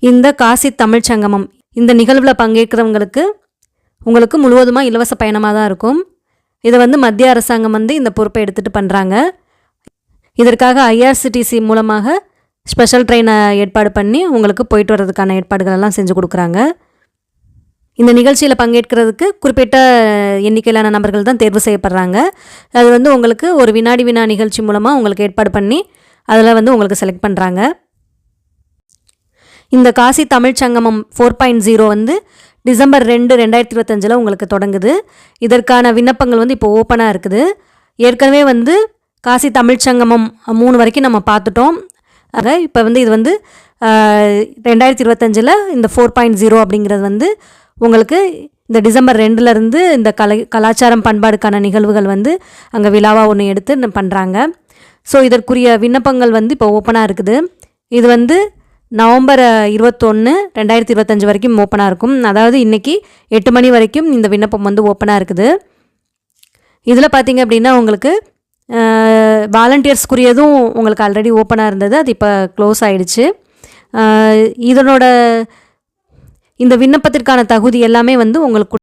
இந்த காசி தமிழ் சங்கமம் இந்த நிகழ்வில் பங்கேற்கிறவங்களுக்கு உங்களுக்கு முழுவதுமாக இலவச பயணமாக தான் இருக்கும். இதை மத்திய அரசாங்கம் இந்த பொறுப்பை எடுத்துகிட்டு பண்ணுறாங்க. இதற்காக ஐஆர்சிடிசி மூலமாக ஸ்பெஷல் ட்ரெயினை ஏற்பாடு பண்ணி உங்களுக்கு போயிட்டு வர்றதுக்கான ஏற்பாடுகள் எல்லாம் செஞ்சு கொடுக்குறாங்க. இந்த நிகழ்ச்சியில் பங்கேற்கிறதுக்கு குறிப்பிட்ட எண்ணிக்கையிலான நபர்கள் தான் தேர்வு செய்யப்படுறாங்க. அது உங்களுக்கு ஒரு வினாடி வினா நிகழ்ச்சி மூலமாக உங்களுக்கு ஏற்பாடு பண்ணி அதில் உங்களுக்கு செலக்ட் பண்ணுறாங்க. இந்த காசி தமிழ் சங்கமம் 4.0 டிசம்பர் 2, 2025 உங்களுக்கு தொடங்குது. இதற்கான விண்ணப்பங்கள் இப்போ ஓப்பனாக இருக்குது. ஏற்கனவே காசி தமிழ் சங்கமம் 3 வரைக்கும் நம்ம பார்த்துட்டோம். இப்போ இது 2025 இந்த 4.0 அப்படிங்கிறது உங்களுக்கு இந்த டிசம்பர் 2லேருந்து இந்த கலாச்சாரம் பண்பாடுக்கான நிகழ்வுகள் அங்கே விழாவாக ஒன்று எடுத்து பண்ணுறாங்க. ஸோ இதற்குரிய விண்ணப்பங்கள் இப்போ ஓப்பனாக இருக்குது. இது நவம்பர் 21, 2025 வரைக்கும் ஓப்பனாக இருக்கும். அதாவது இன்றைக்கி 8 மணி வரைக்கும் இந்த விண்ணப்பம் ஓப்பனாக இருக்குது. இதில் பார்த்திங்க அப்படின்னா உங்களுக்கு வாலண்டியர்ஸ்க்குரியதும் உங்களுக்கு ஆல்ரெடி ஓப்பனாக இருந்தது. அது இப்போ க்ளோஸ் ஆகிடுச்சு. இதனோட இந்த விண்ணப்பத்திற்கான தகுதி எல்லாமே உங்களுக்கு